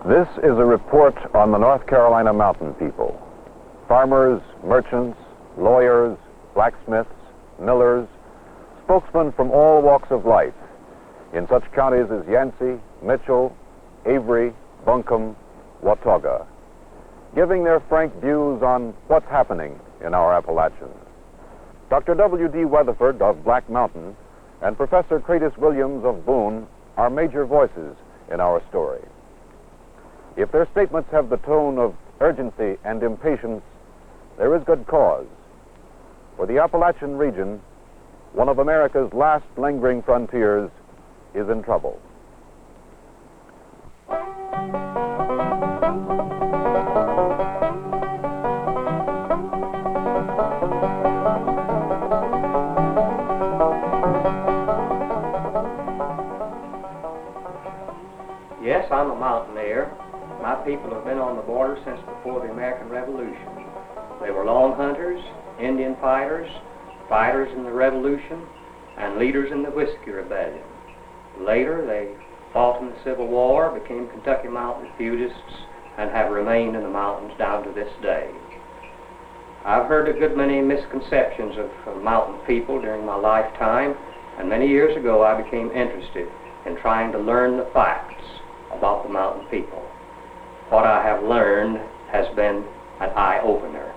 This is a report on the North Carolina mountain people. Farmers, merchants, lawyers, blacksmiths, millers, spokesmen from all walks of life in such counties as Yancey, Mitchell, Avery, Buncombe, Watauga, giving their frank views on what's happening in our Appalachians. Dr. W.D. Weatherford of Black Mountain and Professor Cratis Williams of Boone are major voices in our story. If their statements have the tone of urgency and impatience, there is good cause. For the Appalachian region, one of America's last lingering frontiers, is in trouble. Yes, I'm a mountaineer. My people have been on the border since before the American Revolution. They were lone hunters, Indian fighters, fighters in the Revolution, and leaders in the Whiskey Rebellion. Later, they fought in the Civil War, became Kentucky Mountain Feudists, and have remained in the mountains down to this day. I've heard a good many misconceptions of mountain people during my lifetime, and many years ago I became interested in trying to learn the facts about the mountain people. What I have learned has been an eye-opener.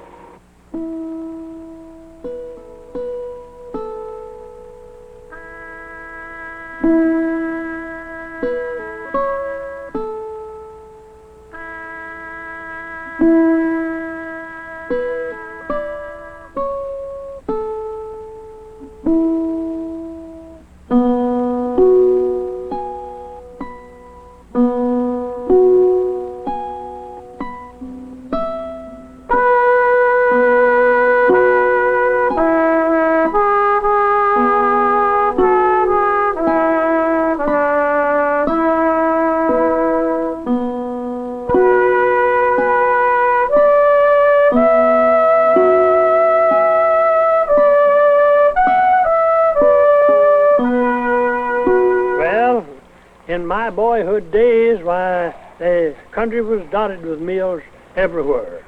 In my boyhood days, why, the country was dotted with mills everywhere.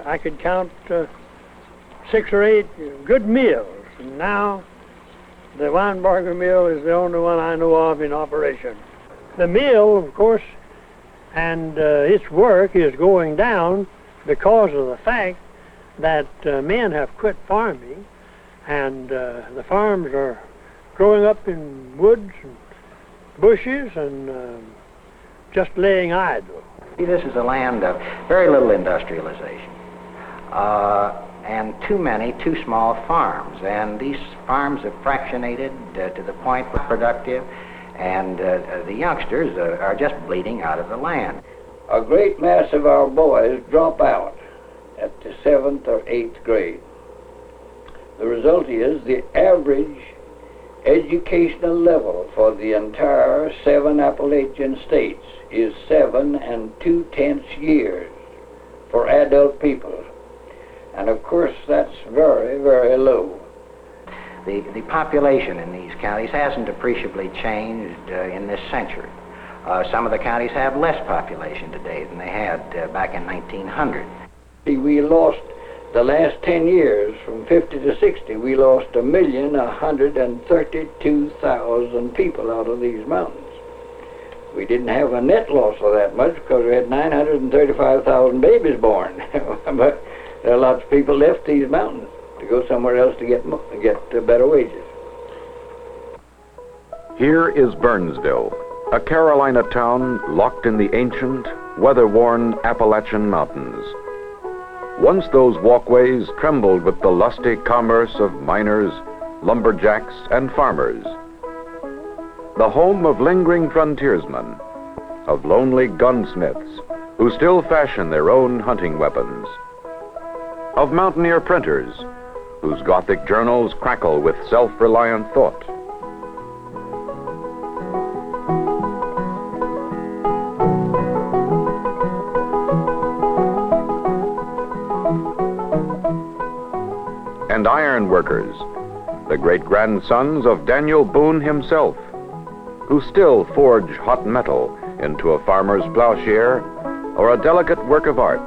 I could count 6 or 8 good mills, and now the Weinberger mill is the only one I know of in operation. The mill, of course, and its work is going down because of the fact that men have quit farming, and the farms are growing up in woods and bushes and just laying idle. This is a land of very little industrialization and too small farms, and these farms have fractionated to the point where productive, and the youngsters are just bleeding out of the land. A great mass of our boys drop out at the 7th or 8th grade. The result is the average educational level for the entire 7 Appalachian states is 7 2/10 years for adult people. And of course that's very, very low. The population in these counties hasn't appreciably changed in this century. Some of the counties have less population today than they had back in 1900. We lost the last 10 years, from 50 to 60, we lost 1,132,000 people out of these mountains. We didn't have a net loss of that much because we had 935,000 babies born. But there are lots of people left these mountains to go somewhere else to get better wages. Here is Burnsville, a Carolina town locked in the ancient, weather-worn Appalachian Mountains. Once those walkways trembled with the lusty commerce of miners, lumberjacks, and farmers. The home of lingering frontiersmen, of lonely gunsmiths who still fashion their own hunting weapons, of mountaineer printers whose Gothic journals crackle with self-reliant thought. And iron workers, the great-grandsons of Daniel Boone himself, who still forge hot metal into a farmer's plowshare or a delicate work of art.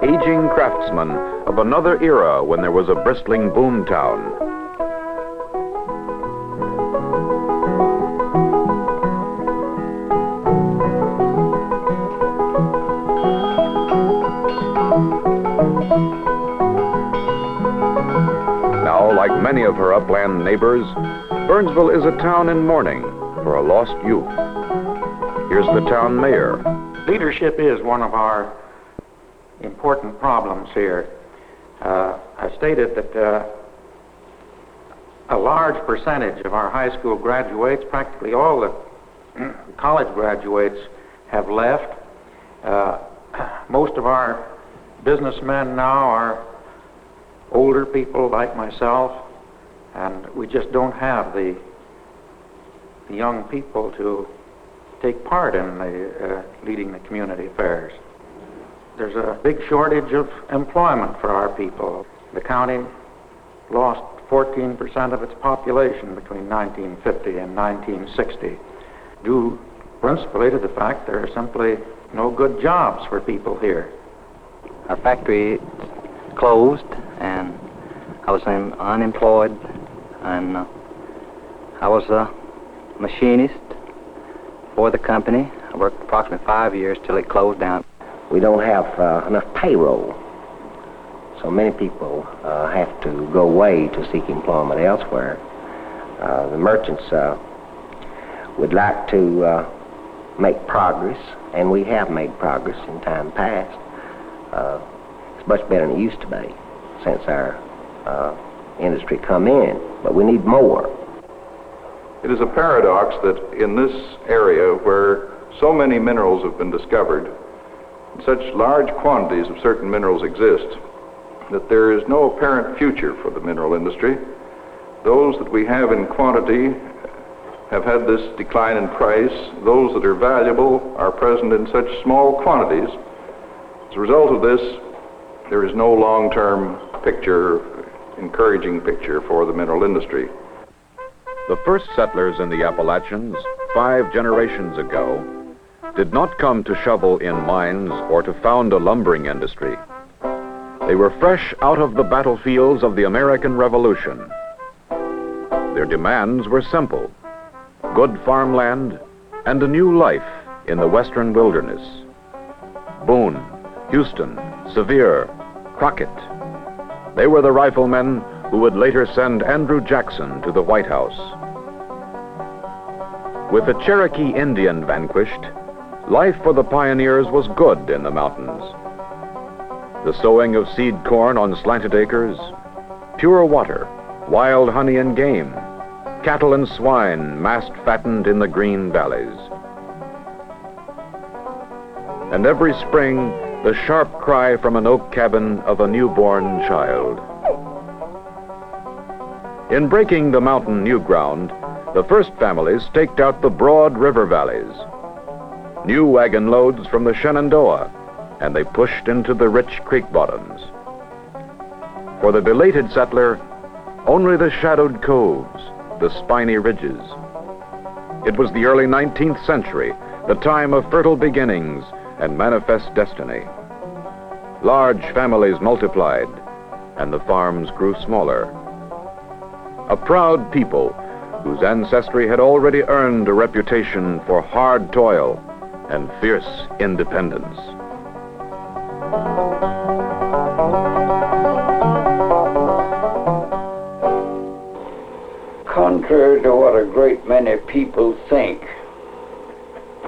Aging craftsmen of another era when there was a bristling boom town. Now, like many of her upland neighbors, Burnsville is a town in mourning for a lost youth. Here's the town mayor. Leadership is one of our important problems here. I stated that a large percentage of our high school graduates, practically all the college graduates, have left. Most of our businessmen now are older people like myself, and we just don't have the young people to take part in leading the community affairs. There's a big shortage of employment for our people. The county lost 14% of its population between 1950 and 1960, due principally to the fact there are simply no good jobs for people here. Our factory closed, and I was unemployed, and I was a machinist for the company. I worked approximately 5 years till it closed down. We don't have enough payroll, so many people have to go away to seek employment elsewhere. The merchants would like to make progress, and we have made progress in time past. It's much better than it used to be since our industry come in, but we need more. It is a paradox that in this area where so many minerals have been discovered, such large quantities of certain minerals exist, that there is no apparent future for the mineral industry. Those that we have in quantity have had this decline in price. Those that are valuable are present in such small quantities. As a result of this, there is no long-term picture, encouraging picture for the mineral industry. The first settlers in the Appalachians, 5 generations ago, did not come to shovel in mines or to found a lumbering industry. They were fresh out of the battlefields of the American Revolution. Their demands were simple: good farmland and a new life in the western wilderness. Boone, Houston, Sevier, Crockett. They were the riflemen who would later send Andrew Jackson to the White House. With the Cherokee Indian vanquished, life for the pioneers was good in the mountains. The sowing of seed corn on slanted acres, pure water, wild honey and game, cattle and swine massed fattened in the green valleys. And every spring, the sharp cry from an oak cabin of a newborn child. In breaking the mountain new ground, the first families staked out the broad river valleys. New wagon loads from the Shenandoah, and they pushed into the rich creek bottoms. For the belated settler, only the shadowed coves, the spiny ridges. It was the early 19th century, the time of fertile beginnings and manifest destiny. Large families multiplied, and the farms grew smaller. A proud people whose ancestry had already earned a reputation for hard toil and fierce independence. Contrary to what a great many people think,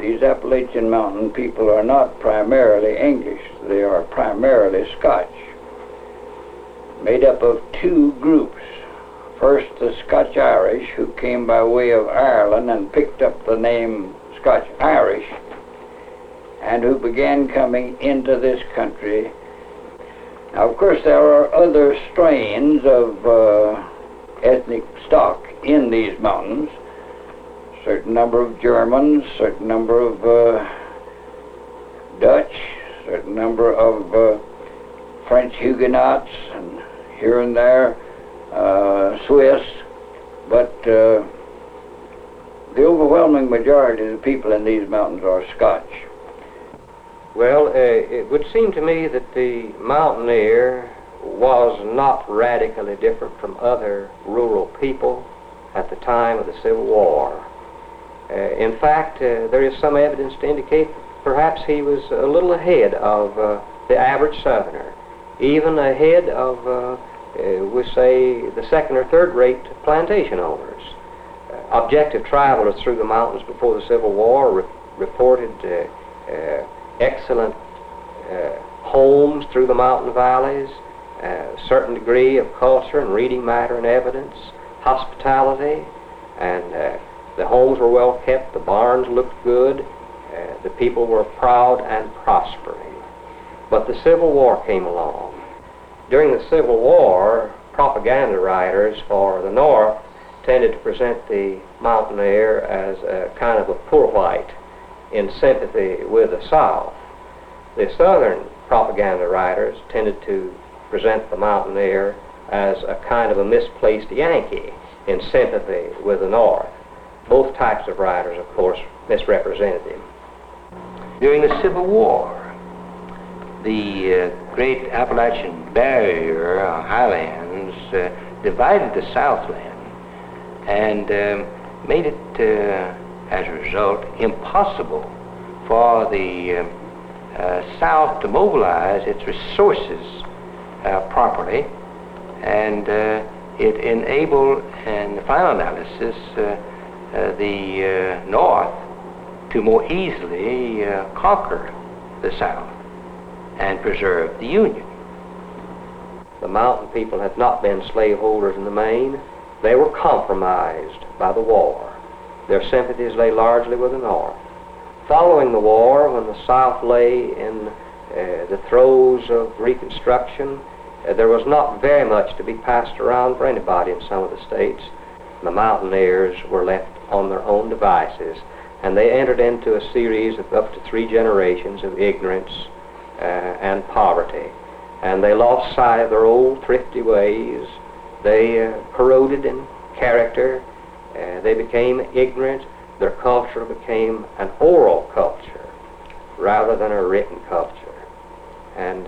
these Appalachian Mountain people are not primarily English. They are primarily Scotch, made up of 2 groups. First, the Scotch-Irish, who came by way of Ireland and picked up the name Scotch-Irish, and who began coming into this country. Now, of course, there are other strains of ethnic stock in these mountains. Certain number of Germans, certain number of Dutch, certain number of French Huguenots, and here and there Swiss, but the overwhelming majority of the people in these mountains are Scotch. Well, it would seem to me that the mountaineer was not radically different from other rural people at the time of the Civil War. In fact, there is some evidence to indicate perhaps he was a little ahead of the average Southerner, even ahead of, we say, the second or third rate plantation owners. Objective travelers through the mountains before the Civil War reported excellent homes through the mountain valleys, a certain degree of culture and reading matter and evidence, hospitality, and the homes were well kept, the barns looked good, the people were proud and prospering. But the Civil War came along. During the Civil War, propaganda writers for the North tended to present the mountaineer as a kind of a poor white in sympathy with the South. The Southern propaganda writers tended to present the mountaineer as a kind of a misplaced Yankee in sympathy with the North. Both types of writers, of course, misrepresented him. During the Civil War, the great Appalachian Barrier highlands divided the Southland and made it, as a result, impossible for the South to mobilize its resources properly, and it enabled, in the final analysis, the North to more easily conquer the South and preserve the Union. The mountain people had not been slaveholders in the main. They were compromised by the war. Their sympathies lay largely with the North. Following the war, when the South lay in the throes of Reconstruction, there was not very much to be passed around for anybody in some of the states. The mountaineers were left on their own devices, and they entered into a series of up to 3 generations of ignorance and poverty. And they lost sight of their old thrifty ways. They corroded in character. They became ignorant. Their culture became an oral culture rather than a written culture. And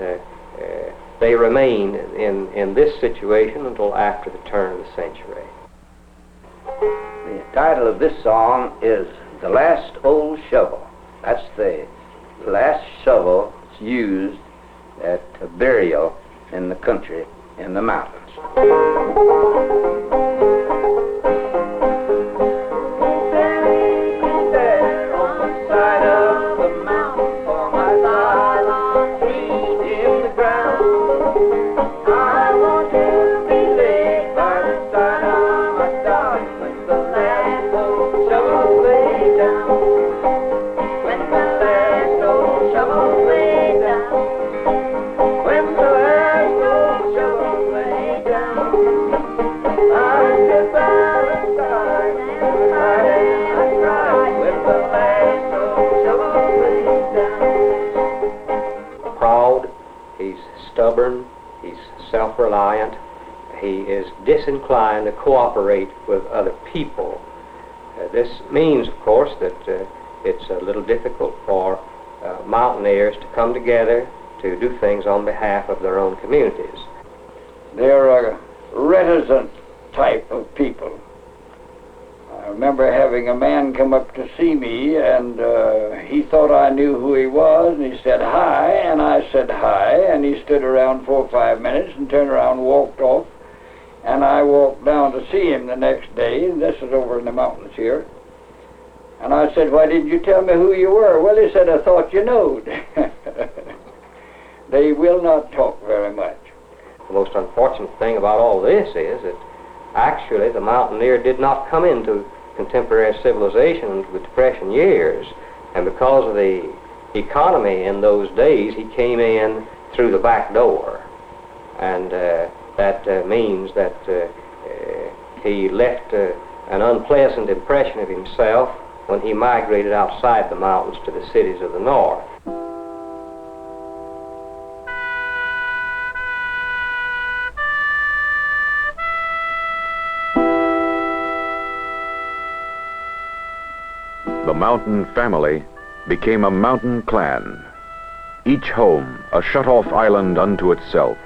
they remained in this situation until after the turn of the century. The title of this song is The Last Old Shovel. That's the last shovel used at a burial in the country, in the mountains. Stubborn, he's self-reliant, he is disinclined to cooperate with other people. This means, of course, that it's a little difficult for mountaineers to come together to do things on behalf of their own communities. They're a reticent type of people. I remember having a man come up to see me, and he thought I knew who he was, and he said hi, and I said hi, and he stood around 4 or 5 minutes and turned around and walked off, and I walked down to see him the next day, and this is over in the mountains here, and I said, why didn't you tell me who you were? Well, he said, I thought you knowed. They will not talk very much. The most unfortunate thing about all this is that actually the mountaineer did not come into contemporary civilization until the Depression years, and because of the economy in those days, he came in through the back door, and that means that he left an unpleasant impression of himself when he migrated outside the mountains to the cities of the north. The mountain family became a mountain clan, each home a shut-off island unto itself.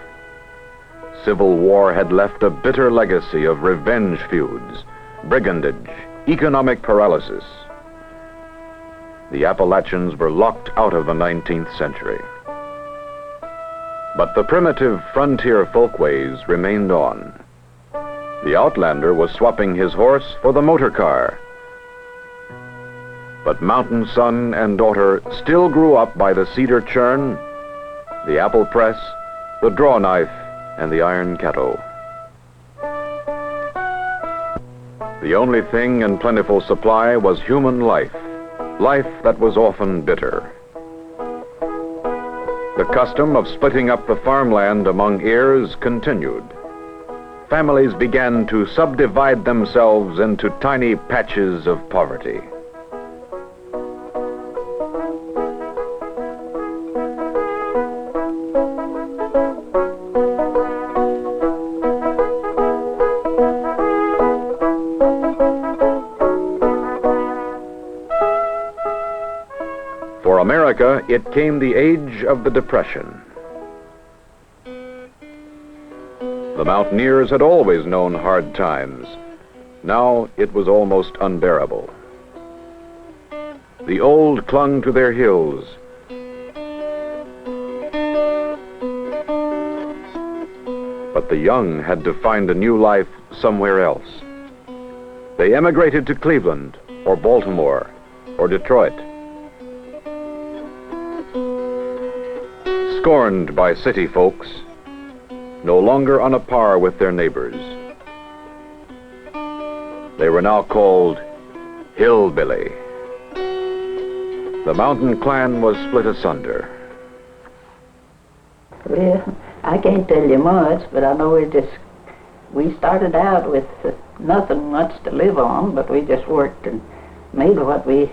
Civil war had left a bitter legacy of revenge feuds, brigandage, economic paralysis. The Appalachians were locked out of the 19th century. But the primitive frontier folkways remained on. The outlander was swapping his horse for the motor car. But mountain son and daughter still grew up by the cedar churn, the apple press, the draw knife, and the iron kettle. The only thing in plentiful supply was human life, life that was often bitter. The custom of splitting up the farmland among heirs continued. Families began to subdivide themselves into tiny patches of poverty. For America, it came the age of the Depression. The mountaineers had always known hard times. Now it was almost unbearable. The old clung to their hills. But the young had to find a new life somewhere else. They emigrated to Cleveland, or Baltimore, or Detroit. Scorned by city folks, no longer on a par with their neighbors. They were now called hillbilly. The mountain clan was split asunder. Well, I can't tell you much, but I know we started out with nothing much to live on, but we just worked and made what we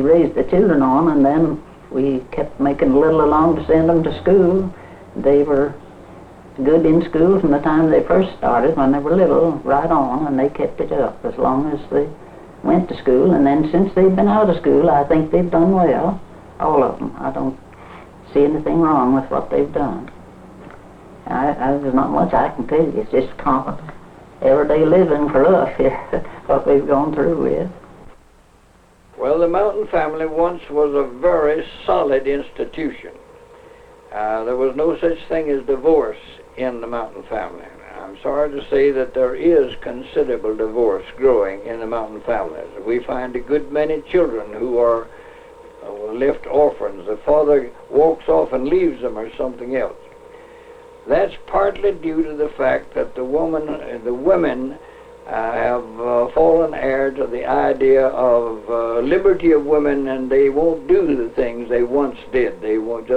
raised the children on, and then we kept making a little along to send them to school. They were good in school from the time they first started, when they were little, right on, and they kept it up as long as they went to school. And then since they've been out of school, I think they've done well, all of them. I don't see anything wrong with what they've done. There's not much I can tell you. It's just common everyday living for us here, what we've gone through with. Well, the mountain family once was a very solid institution. There was no such thing as divorce in the mountain family. I'm sorry to say that there is considerable divorce growing in the mountain families. We find a good many children who are left orphans. The father walks off and leaves them or something else. That's partly due to the fact that the women have fallen heir to the idea of liberty of women, and they won't do the things they once did. They won't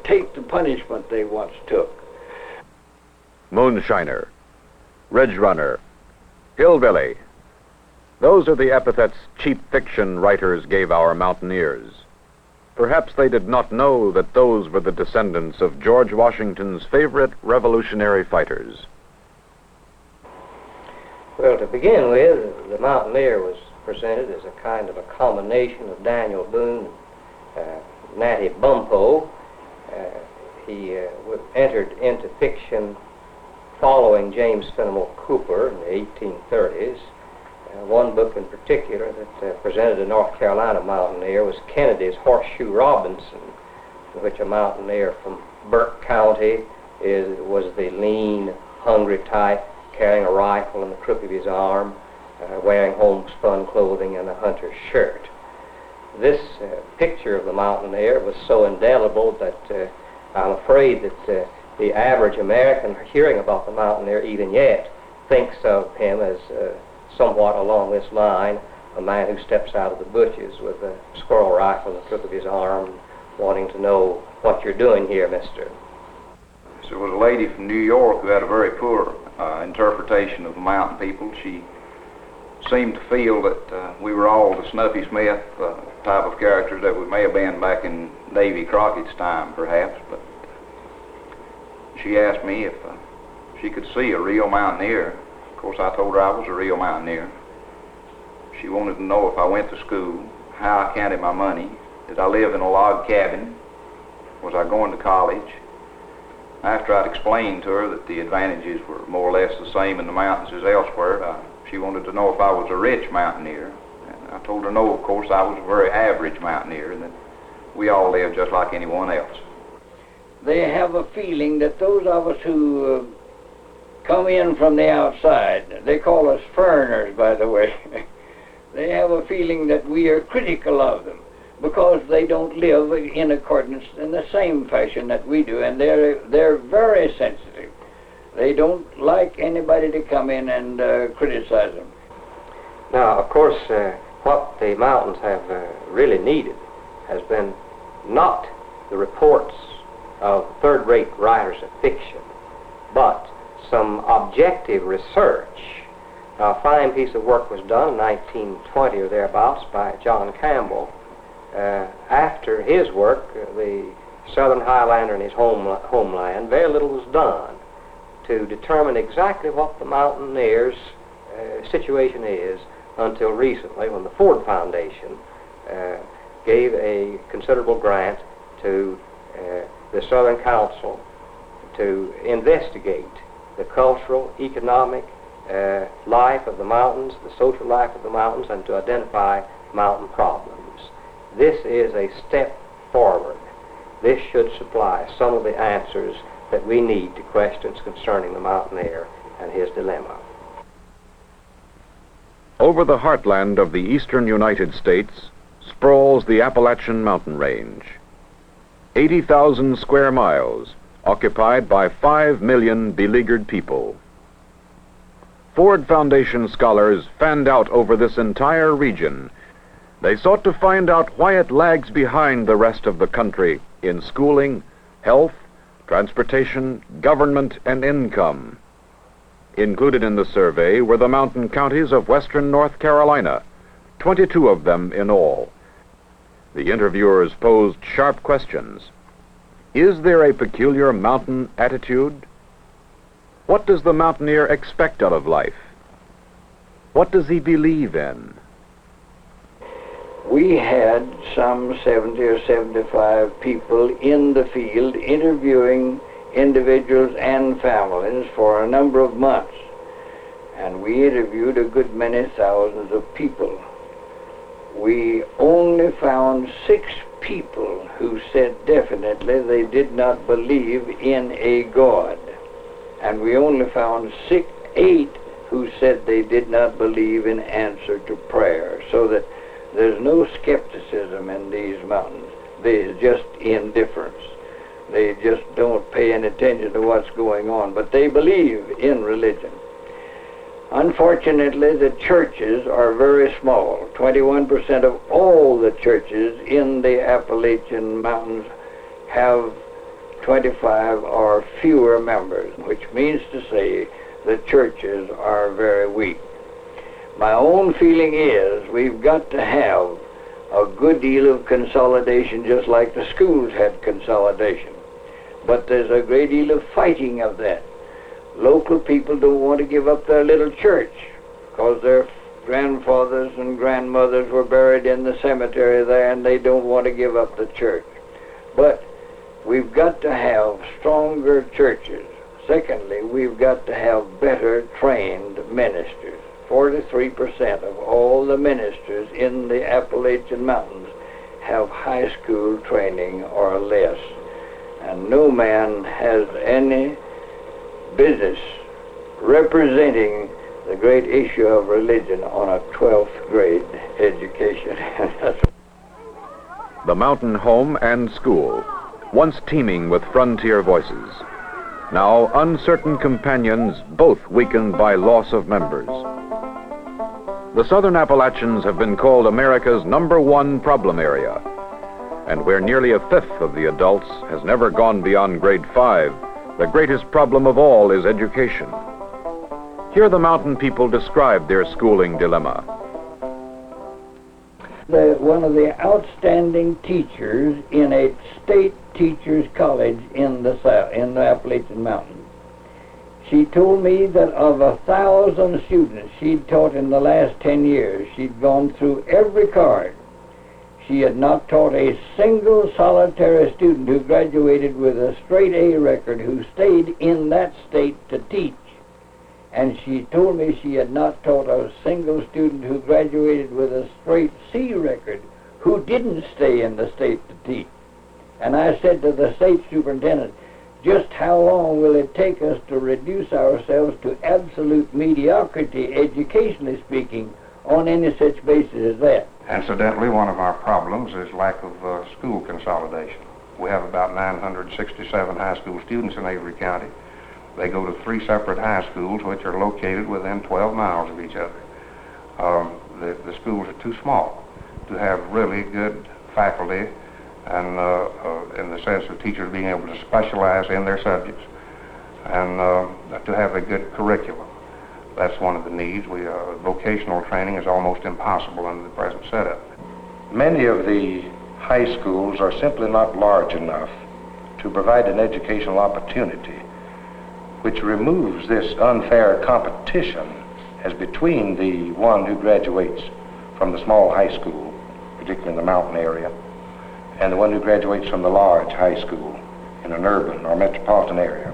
take the punishment they once took. Moonshiner, ridge runner, hillbilly. Those are the epithets cheap fiction writers gave our mountaineers. Perhaps they did not know that those were the descendants of George Washington's favorite revolutionary fighters. Well, to begin with, the mountaineer was presented as a kind of a combination of Daniel Boone and Natty Bumppo. He entered into fiction following James Fenimore Cooper in the 1830s. One book in particular that presented a North Carolina mountaineer was Kennedy's Horseshoe Robinson, in which a mountaineer from Burke County was the lean, hungry type, carrying a rifle in the crook of his arm, wearing homespun clothing and a hunter's shirt. This picture of the mountaineer was so indelible that I'm afraid that the average American hearing about the mountaineer even yet thinks of him as somewhat along this line, a man who steps out of the bushes with a squirrel rifle in the crook of his arm, wanting to know what you're doing here, mister. There was a lady from New York who had a very poor interpretation of the mountain people. She seemed to feel that we were all the Snuffy Smith type of characters that we may have been back in Davy Crockett's time, perhaps, but she asked me if she could see a real mountaineer. Of course, I told her I was a real mountaineer. She wanted to know if I went to school, how I counted my money, did I live in a log cabin, was I going to college. After I'd explained to her that the advantages were more or less the same in the mountains as elsewhere, she wanted to know if I was a rich mountaineer. And I told her no, of course, I was a very average mountaineer and that we all live just like anyone else. They have a feeling that those of us who come in from the outside, they call us foreigners, by the way, they have a feeling that we are critical of them because they don't live in accordance in the same fashion that we do, and they're very sensitive. They don't like anybody to come in and criticize them. Now, of course, what the mountains have really needed has been not the reports of third-rate writers of fiction, but some objective research. Now, a fine piece of work was done in 1920 or thereabouts by John Campbell. After his work, the Southern Highlander and his homeland, very little was done to determine exactly what the mountaineers' situation is until recently, when the Ford Foundation gave a considerable grant to the Southern Council to investigate the cultural, economic life of the mountains, the social life of the mountains, and to identify mountain problems. This is a step forward. This should supply some of the answers that we need to questions concerning the mountaineer and his dilemma. Over the heartland of the eastern United States sprawls the Appalachian Mountain Range. 80,000 square miles, occupied by 5 million beleaguered people. Ford Foundation scholars fanned out over this entire region. They sought to find out why it lags behind the rest of the country in schooling, health, transportation, government, and income. Included in the survey were the mountain counties of western North Carolina, 22 of them in all. The interviewers posed sharp questions. Is there a peculiar mountain attitude? What does the mountaineer expect out of life? What does he believe in? We had some 70 or 75 people in the field interviewing individuals and families for a number of months. And we interviewed a good many thousands of people. We only found 6 people who said definitely they did not believe in a God. And we only found 8 who said they did not believe in answer to prayer. So that there's no skepticism in these mountains. There's just indifference. They just don't pay any attention to what's going on, but they believe in religion. Unfortunately, the churches are very small. 21% of all the churches in the Appalachian Mountains have 25 or fewer members, which means to say the churches are very weak. My own feeling is we've got to have a good deal of consolidation, just like the schools had consolidation. But there's a great deal of fighting of that. Local people don't want to give up their little church because their grandfathers and grandmothers were buried in the cemetery there, and they don't want to give up the church. But we've got to have stronger churches. Secondly, we've got to have better trained ministers. 43% of all the ministers in the Appalachian Mountains have high school training or less. And no man has any business representing the great issue of religion on a 12th grade education. The mountain home and school, once teeming with frontier voices, now uncertain companions, both weakened by loss of members. The Southern Appalachians have been called America's #1 problem area, and where nearly a fifth of the adults has never gone beyond grade 5, the greatest problem of all is education. Here the mountain people describe their schooling dilemma. One of the outstanding teachers in a state teachers college in the Appalachian Mountains, She told me that of 1,000 students she'd taught in the last 10 years, she'd gone through every card. She had not taught a single solitary student who graduated with a straight A record who stayed in that state to teach. And she told me she had not taught a single student who graduated with a straight C record who didn't stay in the state to teach. And I said to the state superintendent, just how long will it take us to reduce ourselves to absolute mediocrity, educationally speaking, on any such basis as that? Incidentally, one of our problems is lack of school consolidation. We have about 967 high school students in Avery County. They go to 3 separate high schools which are located within 12 miles of each other. The schools are too small to have really good faculty and in the sense of teachers being able to specialize in their subjects and to have a good curriculum. That's one of the needs. Vocational training is almost impossible under the present setup. Many of the high schools are simply not large enough to provide an educational opportunity which removes this unfair competition as between the one who graduates from the small high school, particularly in the mountain area, and the one who graduates from the large high school in an urban or metropolitan area.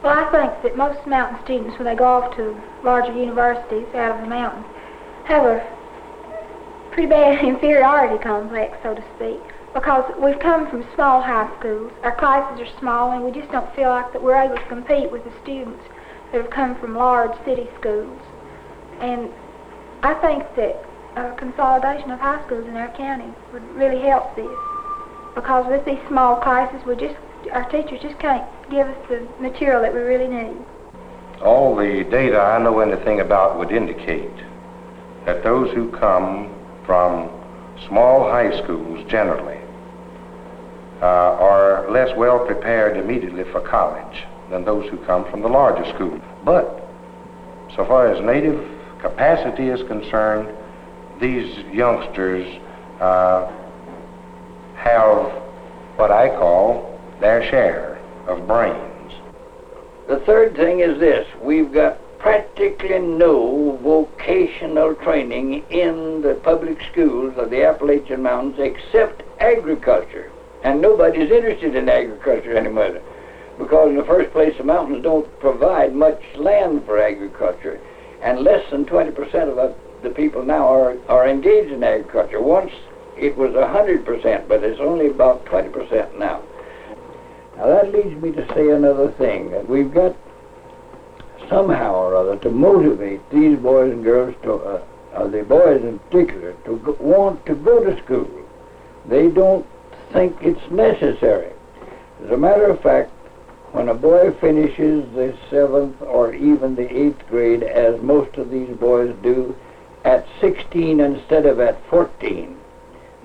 Well, I think that most mountain students, when they go off to larger universities out of the mountain, have a pretty bad inferiority complex, so to speak, because we've come from small high schools. Our classes are small, and we just don't feel like that we're able to compete with the students that have come from large city schools. And I think that consolidation of high schools in our county would really help this, because with these small classes, our teachers just can't give us the material that we really need. All the data I know anything about would indicate that those who come from small high schools generally are less well prepared immediately for college than those who come from the larger schools. But so far as native capacity is concerned, these youngsters have what I call their share of brains. The third thing is this: we've got practically no vocational training in the public schools of the Appalachian Mountains except agriculture. And nobody's interested in agriculture anymore, because in the first place the mountains don't provide much land for agriculture, and less than 20% of the people now are engaged in agriculture. Once it was 100%, but it's only about 20% now. Now that leads me to say another thing, that we've got somehow or other to motivate these boys and girls, the boys in particular, to want to go to school. They don't think it's necessary. As a matter of fact, when a boy finishes the 7th or even the 8th grade, as most of these boys do, at 16 instead of at 14,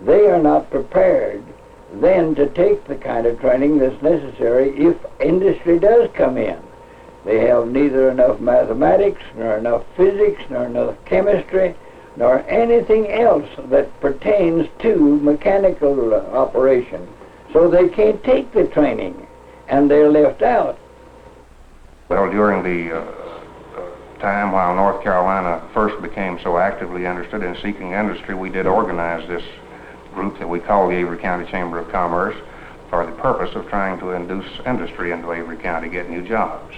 they are not prepared then to take the kind of training that's necessary if industry does come in. They have neither enough mathematics, nor enough physics, nor enough chemistry, nor anything else that pertains to mechanical operation. So they can't take the training, and they're left out. Well, during the time while North Carolina first became so actively interested in seeking industry, we did organize this group that we call the Avery County Chamber of Commerce for the purpose of trying to induce industry into Avery County, get new jobs.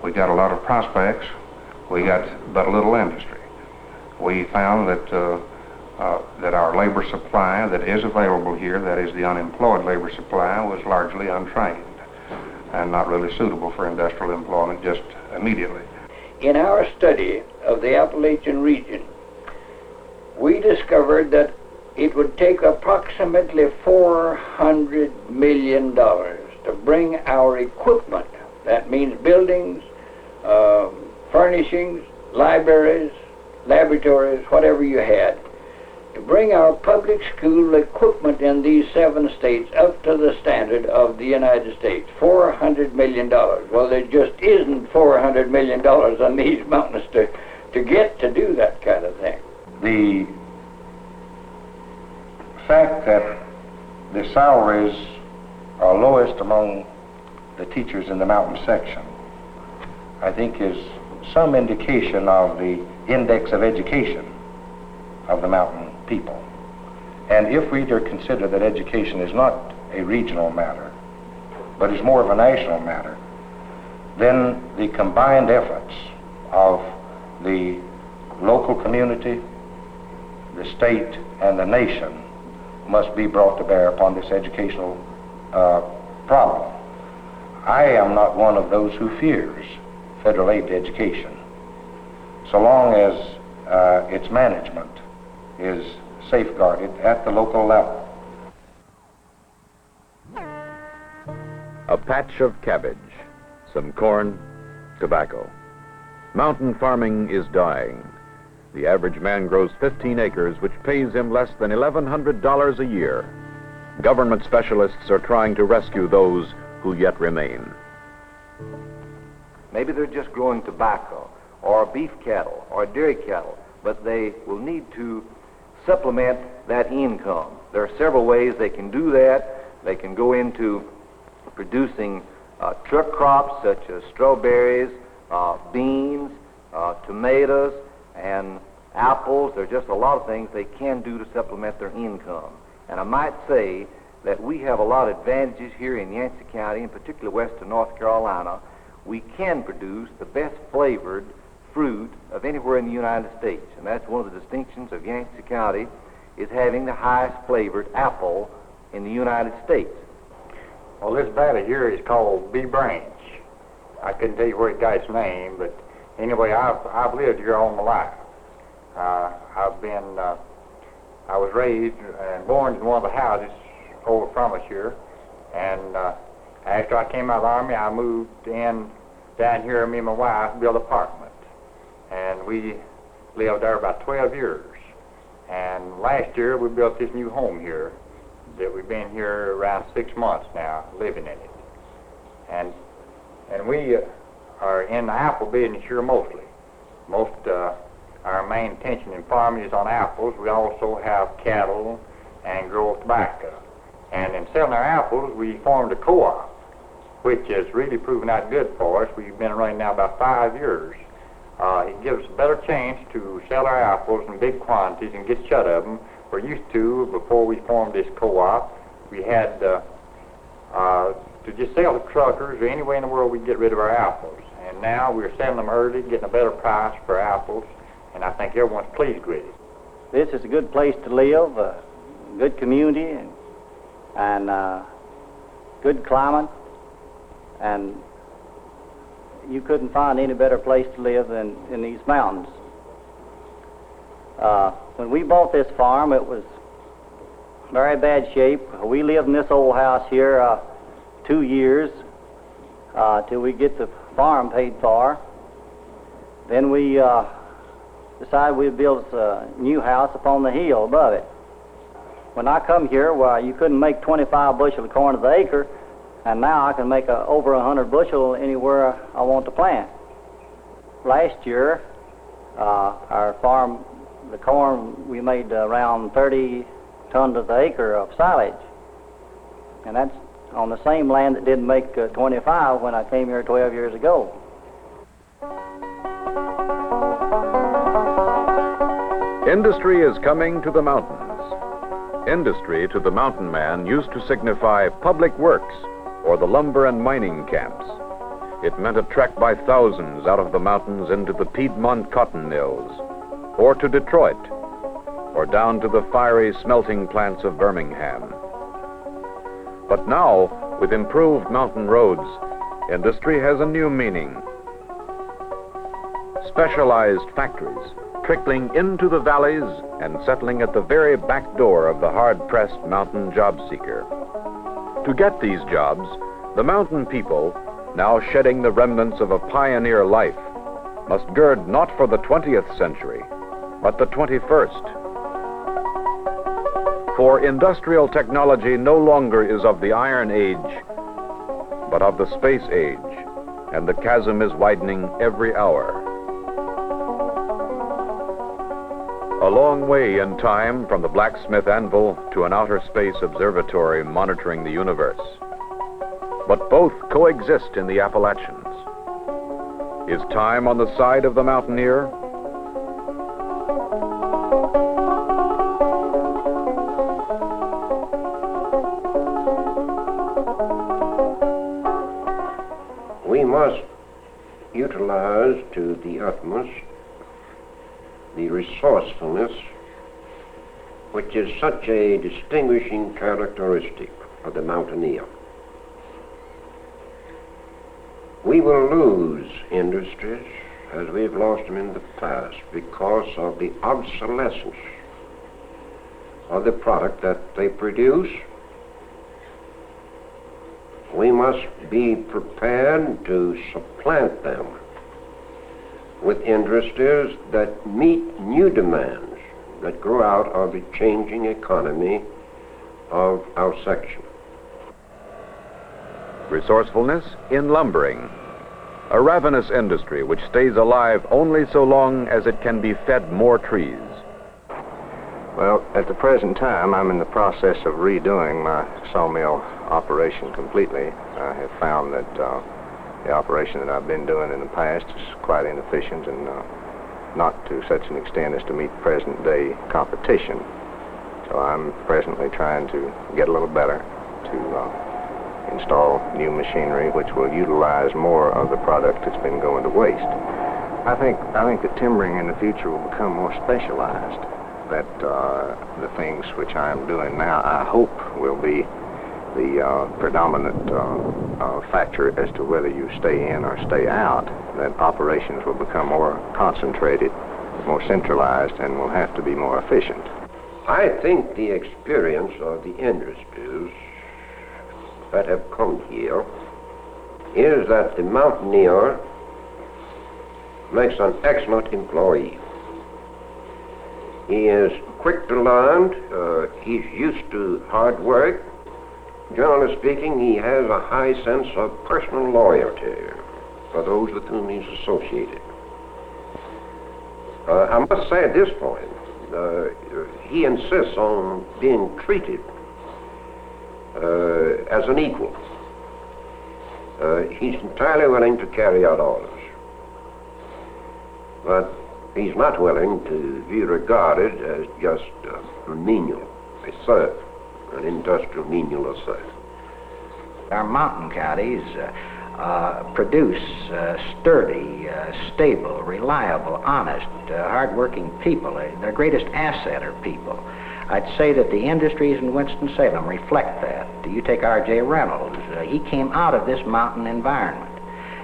We got a lot of prospects. We got but little industry. We found that that our labor supply that is available here, that is the unemployed labor supply, was largely untrained and not really suitable for industrial employment just immediately. In our study of the Appalachian region, we discovered that it would take approximately $400 million to bring our equipment, that means buildings, furnishings, libraries, laboratories, whatever you had, to bring our public school equipment in these 7 states up to the standard of the United States. $400 million. Well, there just isn't $400 million on these mountains to get to do that kind of thing. The fact that the salaries are lowest among the teachers in the mountain section, I think is some indication of the index of education of the mountain people. And if we consider that education is not a regional matter, but is more of a national matter, then the combined efforts of the local community, the state, and the nation must be brought to bear upon this educational problem. I am not one of those who fears federal aid to education, so long as its management is safeguarded at the local level. A patch of cabbage, some corn, tobacco. Mountain farming is dying. The average man grows 15 acres, which pays him less than $1,100 a year. Government specialists are trying to rescue those who yet remain. Maybe they're just growing tobacco or beef cattle or dairy cattle, but they will need to supplement that income. There are several ways they can do that. They can go into producing truck crops such as strawberries, beans, tomatoes, and apples. There are just a lot of things they can do to supplement their income. And I might say that we have a lot of advantages here in Yancey County, in particular western North Carolina. We can produce the best flavored fruit of anywhere in the United States. And that's one of the distinctions of Yancey County, is having the highest flavored apple in the United States. Well, this valley here is called Bee Branch. I couldn't tell you where it got its name, but anyway, I've lived here all my life. I was raised and born in one of the houses over from us here, and after I came out of the Army, I moved in down here, me and my wife built an apartment, and we lived there about 12 years. And last year, we built this new home here that we've been here around 6 months now, living in it. And we are in the apple business here mostly. Our main attention in farming is on apples. We also have cattle and grow tobacco. And in selling our apples, we formed a co-op, which has really proven out good for us. We've been running now about 5 years. It gives us a better chance to sell our apples in big quantities and get shut of them. We're used to, before we formed this co-op, we had to just sell to truckers or anywhere in the world we could get rid of our apples. And now we're selling them early, getting a better price for apples, and I think everyone's pleased with it. This is a good place to live, a good community, and good climate, and you couldn't find any better place to live than in these mountains. When we bought this farm, it was very bad shape. We lived in this old house here 2 years till we get the farm paid for. Then we decided we'd build a new house upon the hill above it. When I come here, well, you couldn't make 25 bushel of corn to the acre, and now I can make over 100 bushel anywhere I want to plant. Last year, our farm, the corn, we made around 30 tons of the acre of silage, and that's on the same land that didn't make 25 when I came here 12 years ago. Industry is coming to the mountains. Industry to the mountain man used to signify public works or the lumber and mining camps. It meant a trek by thousands out of the mountains into the Piedmont cotton mills, or to Detroit, or down to the fiery smelting plants of Birmingham. But now, with improved mountain roads, industry has a new meaning. Specialized factories trickling into the valleys and settling at the very back door of the hard-pressed mountain job seeker. To get these jobs, the mountain people, now shedding the remnants of a pioneer life, must gird not for the 20th century, but the 21st. For industrial technology no longer is of the Iron Age, but of the Space Age, and the chasm is widening every hour. A long way in time from the blacksmith anvil to an outer space observatory monitoring the universe. but both coexist in the Appalachians. Is time on the side of the mountaineer? We must utilize to the utmost the resourcefulness which is such a distinguishing characteristic of the mountaineer. We will lose industries as we've lost them in the past because of the obsolescence of the product that they produce. We must be prepared to supplant them with industries that meet new demands that grow out of the changing economy of our section. Resourcefulness in lumbering, a ravenous industry which stays alive only so long as it can be fed more trees. Well, at the present time, I'm in the process of redoing my sawmill operation completely. I have found that the operation that I've been doing in the past is quite inefficient and not to such an extent as to meet present-day competition. So I'm presently trying to get a little better, to install new machinery which will utilize more of the product that's been going to waste. I think that timbering in the future will become more specialized. That the things which I'm doing now, I hope, will be the predominant factor as to whether you stay in or stay out. That operations will become more concentrated, more centralized, and will have to be more efficient. I think the experience of the industries that have come here is that the mountaineer makes an excellent employee. He is quick to learn, he's used to hard work. Generally speaking, he has a high sense of personal loyalty for those with whom he's associated. I must say at this point, he insists on being treated as an equal. He's entirely willing to carry out orders, but he's not willing to be regarded as just a menial, a serf, an industrial menial or serf. Our mountain counties produce sturdy, stable, reliable, honest, hard-working people. Their greatest asset are people. I'd say that the industries in Winston-Salem reflect that. You take R.J. Reynolds. He came out of this mountain environment.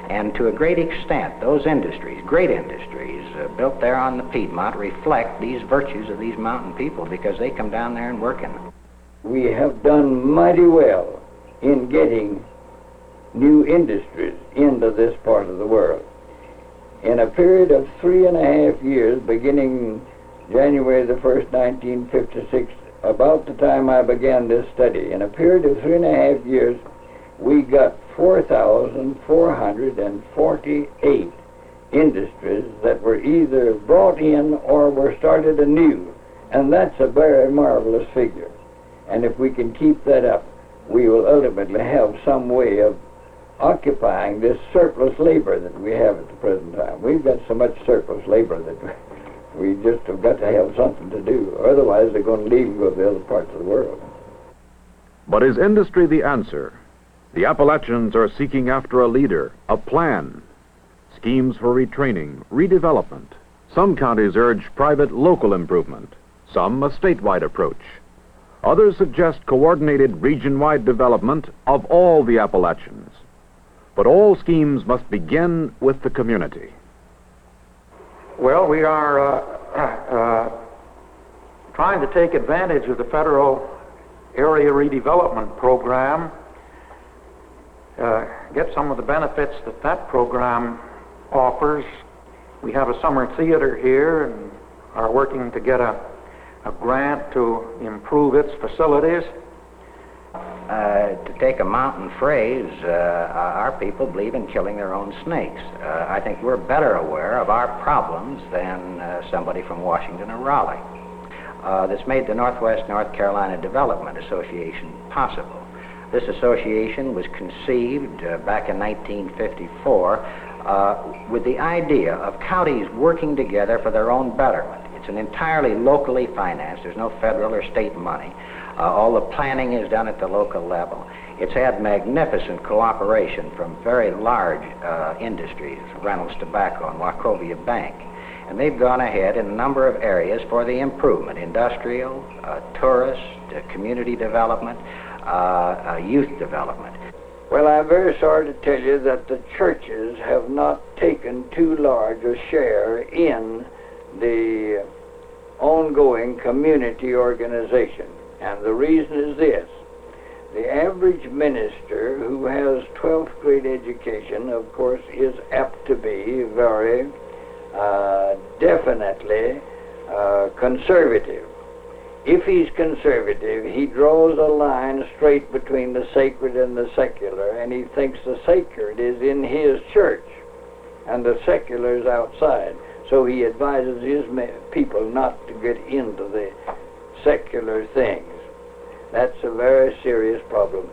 And to a great extent, those industries, great industries, built there on the Piedmont, reflect these virtues of these mountain people because they come down there and work in them. We have done mighty well in getting new industries into this part of the world. In a period of 3.5 years, beginning January the 1st, 1956, about the time I began this study, in a period of 3.5 years, we got 4,448 industries that were either brought in or were started anew. And that's a very marvelous figure. And if we can keep that up, we will ultimately have some way of occupying this surplus labor that we have at the present time. We've got so much surplus labor that we just have got to have something to do. Otherwise, they're going to leave and go to the other parts of the world. But is industry the answer? The Appalachians are seeking after a leader, a plan, schemes for retraining, redevelopment. Some counties urge private local improvement, some a statewide approach. Others suggest coordinated region-wide development of all the Appalachians. But all schemes must begin with the community. Well, we are trying to take advantage of the federal area redevelopment program, get some of the benefits that that program offers. We have a summer theater here and are working to get a grant to improve its facilities. To take a mountain phrase, our people believe in killing their own snakes. I think we're better aware of our problems than somebody from Washington or Raleigh. This made the Northwest North Carolina Development Association possible. This association was conceived back in 1954 with the idea of counties working together for their own betterment. It's an entirely locally financed. There's no federal or state money. All the planning is done at the local level. It's had magnificent cooperation from very large industries, Reynolds Tobacco and Wachovia Bank. And they've gone ahead in a number of areas for the improvement, industrial, tourist, community development, youth development. Well, I'm very sorry to tell you that the churches have not taken too large a share in the ongoing community organization. And the reason is this. The average minister who has 12th grade education, of course, is apt to be very definitely conservative. If he's conservative, he draws a line straight between the sacred and the secular, and he thinks the sacred is in his church and the secular is outside. So he advises his people not to get into the secular things. That's a very serious problem.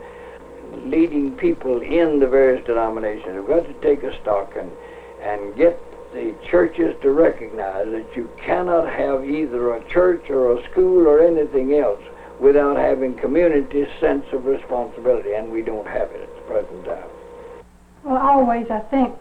Leading people in the various denominations have got to take a stock and get the churches to recognize that you cannot have either a church or a school or anything else without having community sense of responsibility, and we don't have it at the present time. Well, always, I think,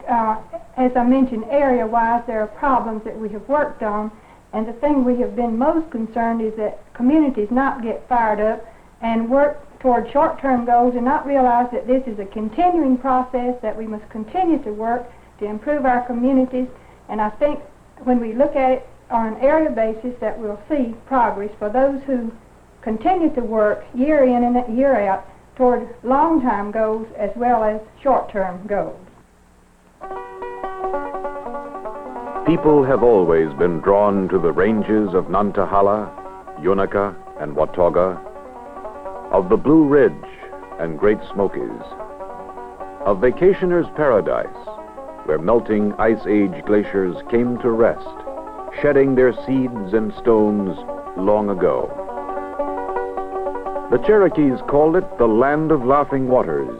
as I mentioned, area-wise, there are problems that we have worked on, and the thing we have been most concerned is that communities not get fired up and work toward short-term goals and not realize that this is a continuing process, that we must continue to work to improve our communities. And I think when we look at it on an area basis that we'll see progress for those who continue to work year in and year out toward long-term goals as well as short-term goals. People have always been drawn to the ranges of Nantahala, Unica, and Watauga, of the Blue Ridge and Great Smokies, of vacationers' paradise, where melting Ice Age glaciers came to rest, shedding their seeds and stones long ago. The Cherokees called it the Land of Laughing Waters.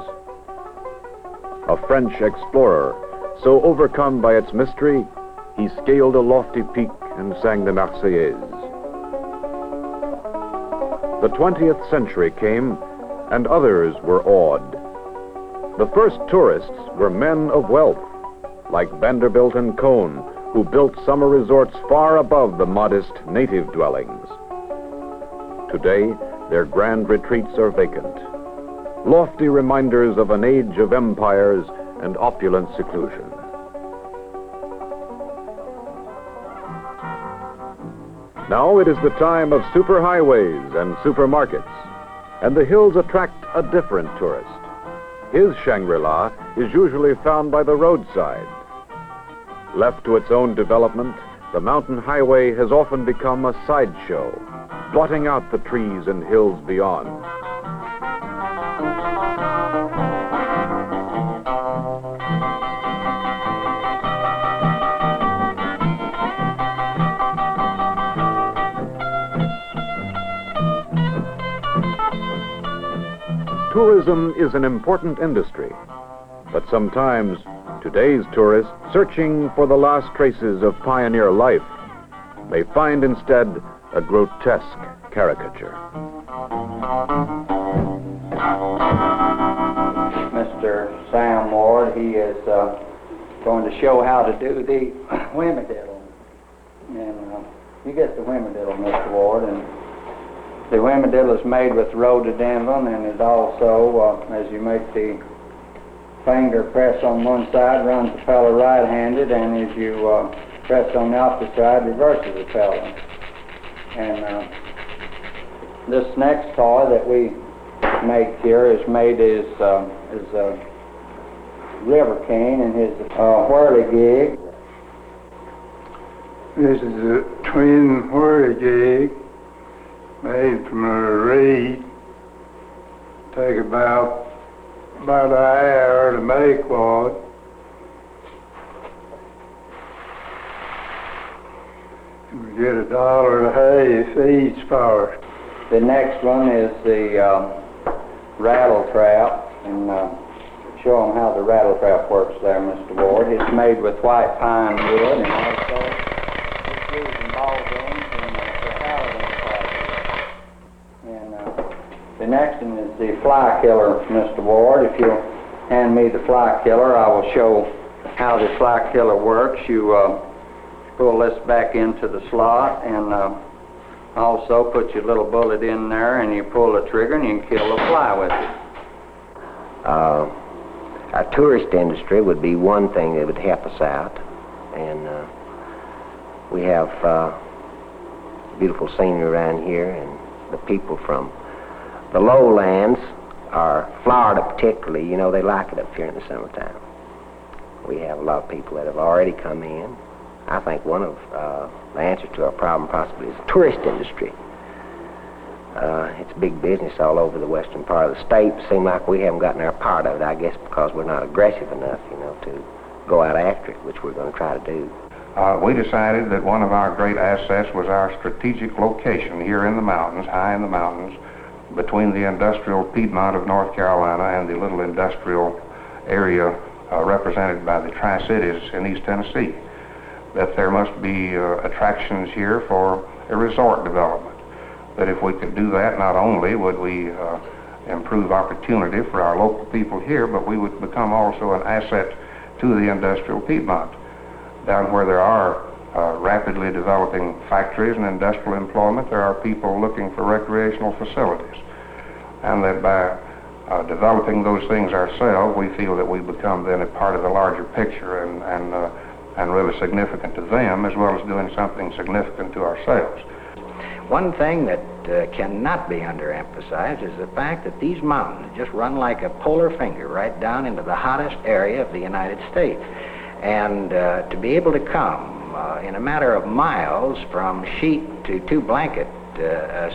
A French explorer, so overcome by its mystery, he scaled a lofty peak and sang the Marseillaise. The 20th century came, and others were awed. The first tourists were men of wealth, like Vanderbilt and Cohn, who built summer resorts far above the modest native dwellings. Today, their grand retreats are vacant, lofty reminders of an age of empires and opulent seclusion. Now it is the time of superhighways and supermarkets, and the hills attract a different tourist. His Shangri-La is usually found by the roadside. Left to its own development, the mountain highway has often become a sideshow, blotting out the trees and hills beyond. Tourism is an important industry, but sometimes today's tourists, searching for the last traces of pioneer life, may find instead a grotesque caricature. Mr. Sam Ward, he is going to show how to do the whamadiddle. And you get the whamadiddle, Mr. Ward, and the whamadiddle is made with rhododendron, and it also, as you make the finger press on one side, runs the fellow right-handed, and as you press on the opposite side, reverses the fellow. And this next toy that we make here is made as River King and his whirligig. This is a twin whirligig made from a reed. Take about an hour to make one. We get $1.50 each for it. The next one is the rattle trap and show them how the rattle trap works there, Mr. Ward. It's made with white pine wood and also it's used in ball games and for paladin parties. And the next one is the fly killer, Mr. Ward. If you'll hand me the fly killer, I will show how the fly killer works. You pull this back into the slot and also put your little bullet in there and you pull the trigger and you can kill the fly with it. Our tourist industry would be one thing that would help us out, and we have beautiful scenery around here, and the people from the lowlands, or Florida particularly, you know, they like it up here in the summertime. We have a lot of people that have already come in. I think one of the answers to our problem possibly is the tourist industry. It's big business all over the western part of the state. It seems like we haven't gotten our part of it, I guess because we're not aggressive enough, you know, to go out after it, which we're going to try to do. We decided that one of our great assets was our strategic location here in the mountains, high in the mountains, between the industrial Piedmont of North Carolina and the little industrial area represented by the Tri-Cities in East Tennessee. That there must be attractions here for a resort development. That if we could do that, not only would we improve opportunity for our local people here, but we would become also an asset to the industrial Piedmont. Down where there are rapidly developing factories and industrial employment, there are people looking for recreational facilities. And that by developing those things ourselves, we feel that we become then a part of the larger picture and really significant to them, as well as doing something significant to ourselves. One thing that cannot be underemphasized is the fact that these mountains just run like a polar finger right down into the hottest area of the United States. And to be able to come in a matter of miles from sheet to two-blanket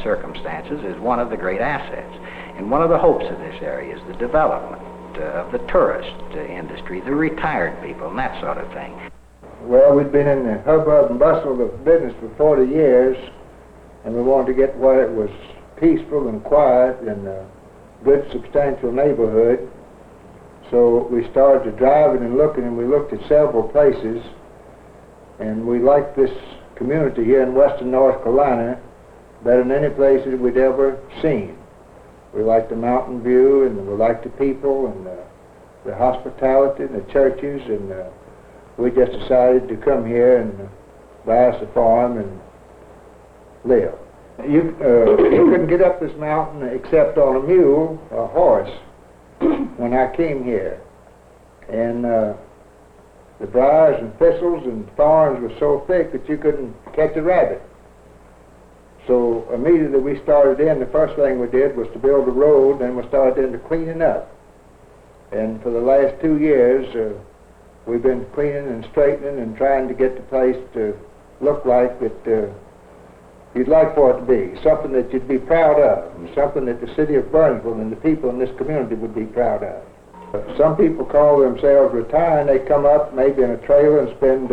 circumstances is one of the great assets. And one of the hopes of this area is the development of the tourist industry, the retired people, and that sort of thing. Well, we'd been in the hubbub and bustle of business for 40 years, and we wanted to get where it was peaceful and quiet and a good, substantial neighborhood. So we started driving and looking, and we looked at several places, and we liked this community here in western North Carolina better than any place that we'd ever seen. We liked the mountain view, and we liked the people, and the hospitality, and the churches, and we just decided to come here and buy us a farm and live. You couldn't get up this mountain except on a mule or a horse when I came here. And the briars and thistles and thorns were so thick that you couldn't catch a rabbit. So immediately we started in, the first thing we did was to build a road, and we started into cleaning up. And for the last 2 years, we've been cleaning and straightening and trying to get the place to look like that you'd like for it to be, something that you'd be proud of, and something that the city of Burnsville and the people in this community would be proud of. Some people call themselves retiring. They come up maybe in a trailer and spend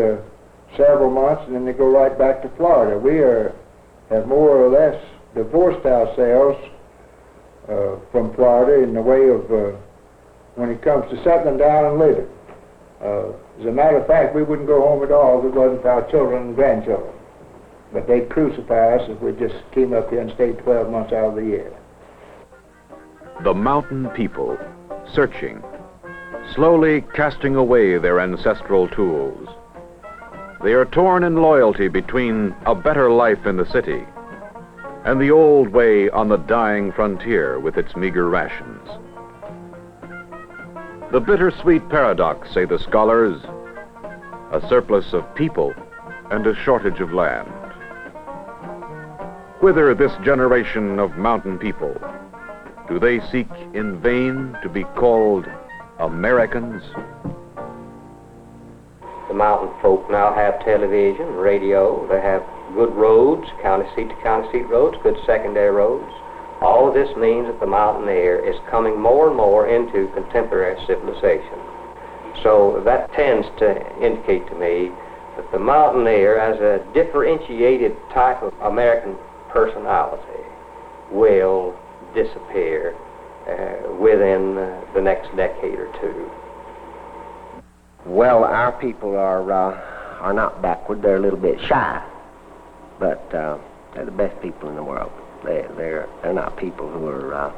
several months, and then they go right back to Florida. We have more or less divorced ourselves from Florida in the way of when it comes to settling down and living. As a matter of fact, we wouldn't go home at all if it wasn't for our children and grandchildren. But they'd crucify us if we just came up here and stayed 12 months out of the year. The mountain people, searching, slowly casting away their ancestral tools. They are torn in loyalty between a better life in the city and the old way on the dying frontier with its meager rations. The bittersweet paradox, say the scholars, a surplus of people and a shortage of land. Whither this generation of mountain people? Do they seek in vain to be called Americans? The mountain folk now have television, radio, they have good roads, county seat to county seat roads, good secondary roads. All of this means that the mountain air is coming more and more into contemporary civilization. So that tends to indicate to me that the mountain air, as a differentiated type of American personality, will disappear within the next decade or two? Well, our people are not backward. They're a little bit shy, but they're the best people in the world. They're not people who are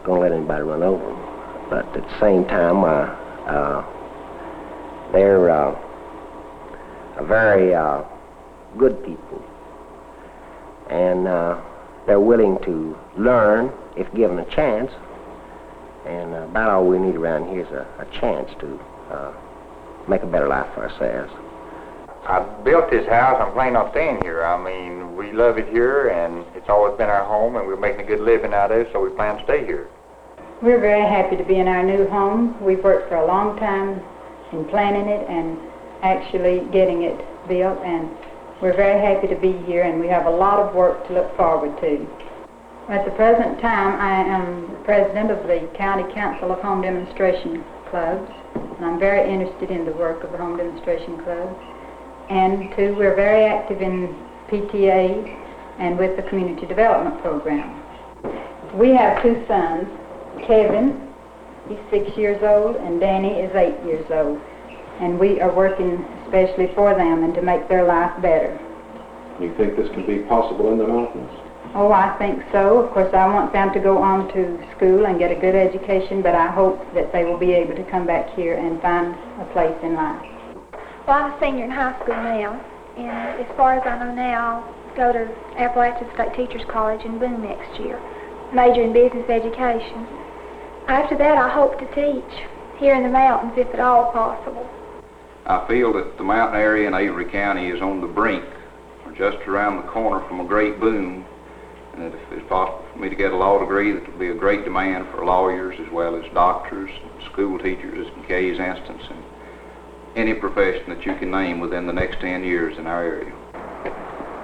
going to let anybody run over them. But at the same time, they're a very good people, and they're willing to learn if given a chance. And about all we need around here is a chance to make a better life for ourselves. I built this house. I'm planning on staying here. I mean, we love it here, and it's always been our home, and we're making a good living out of it, so we plan to stay here. We're very happy to be in our new home. We've worked for a long time in planning it and actually getting it built, and we're very happy to be here, and we have a lot of work to look forward to. At the present time, I am president of the County Council of Home Demonstration Clubs, and I'm very interested in the work of the Home Demonstration Club. And too, we're very active in PTA and with the Community Development Program. We have two sons, Kevin, he's 6 years old, and Danny is 8 years old. And we are working especially for them and to make their life better. You think this can be possible in the mountains? Oh, I think so. Of course, I want them to go on to school and get a good education, but I hope that they will be able to come back here and find a place in life. Well, I'm a senior in high school now, and as far as I know now, I'll go to Appalachian State Teachers College in Boone next year, major in business education. After that, I hope to teach here in the mountains, if at all possible. I feel that the mountain area in Avery County is on the brink, or just around the corner from a great boom, and that if it's possible for me to get a law degree, that there'll be a great demand for lawyers as well as doctors, school teachers, in Kay's instance, and any profession that you can name within the next 10 years in our area.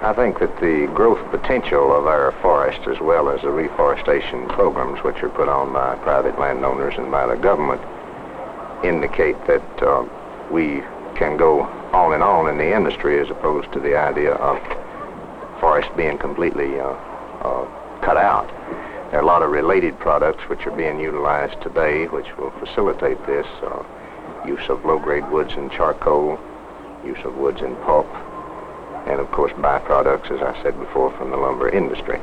I think that the growth potential of our forest, as well as the reforestation programs which are put on by private landowners and by the government, indicate that we can go on and on in the industry, as opposed to the idea of forest being completely cut out. There are a lot of related products which are being utilized today which will facilitate this. Use of low-grade woods and charcoal, use of woods and pulp, and of course byproducts, as I said before, from the lumber industry.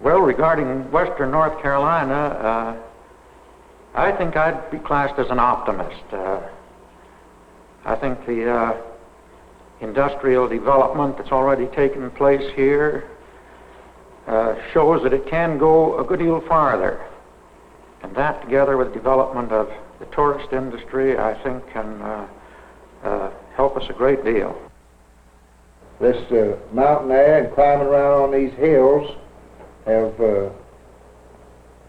Well, regarding western North Carolina, I think I'd be classed as an optimist. I think the industrial development that's already taken place here shows that it can go a good deal farther. And that, together with the development of the tourist industry, I think can help us a great deal. This mountain air and climbing around on these hills have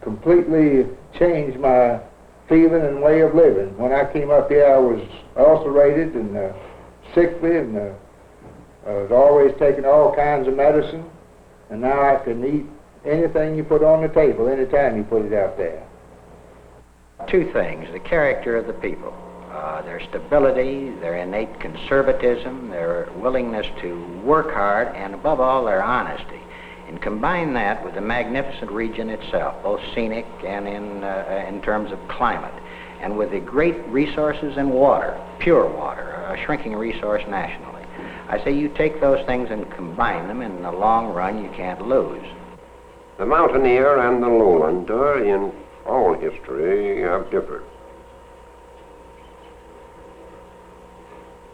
completely changed my feeling and way of living. When I came up here, I was ulcerated and sickly, and I was always taking all kinds of medicine, and now I can eat anything you put on the table anytime you put it out there. Two things: the character of the people, their stability, their innate conservatism, their willingness to work hard, and above all, their honesty. And combine that with the magnificent region itself, both scenic and in terms of climate, and with the great resources in water, pure water, a shrinking resource nationally. I say you take those things and combine them, and in the long run you can't lose. The mountaineer and the lowlander in all history have differed.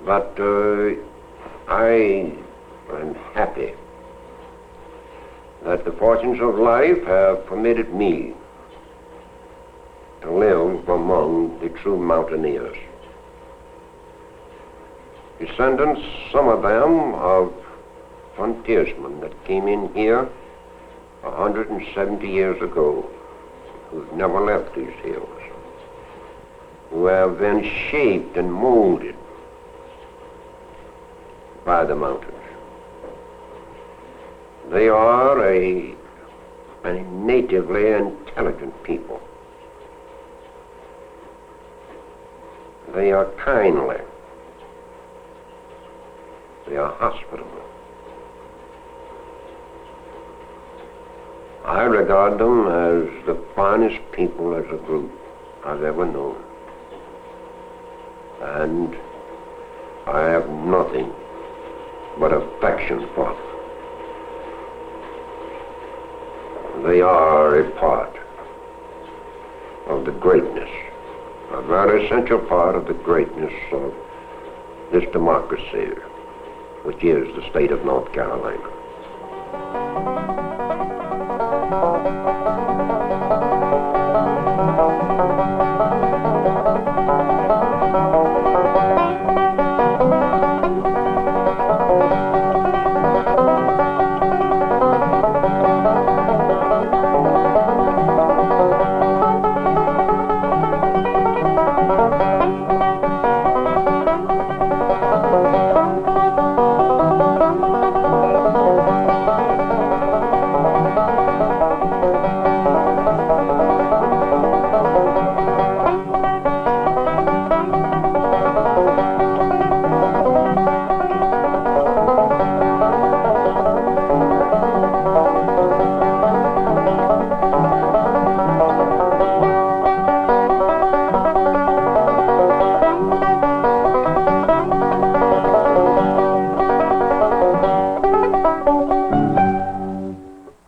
But I am happy that the fortunes of life have permitted me to live among the true mountaineers. Descendants, some of them, of frontiersmen that came in here 170 years ago, who've never left these hills, who have been shaped and molded by the mountains. They are a natively intelligent people. They are kindly. They are hospitable. I regard them as the finest people as a group I've ever known. And I have nothing but affection for them. They are a part of the greatness, a very essential part of the greatness of this democracy, which is the state of North Carolina.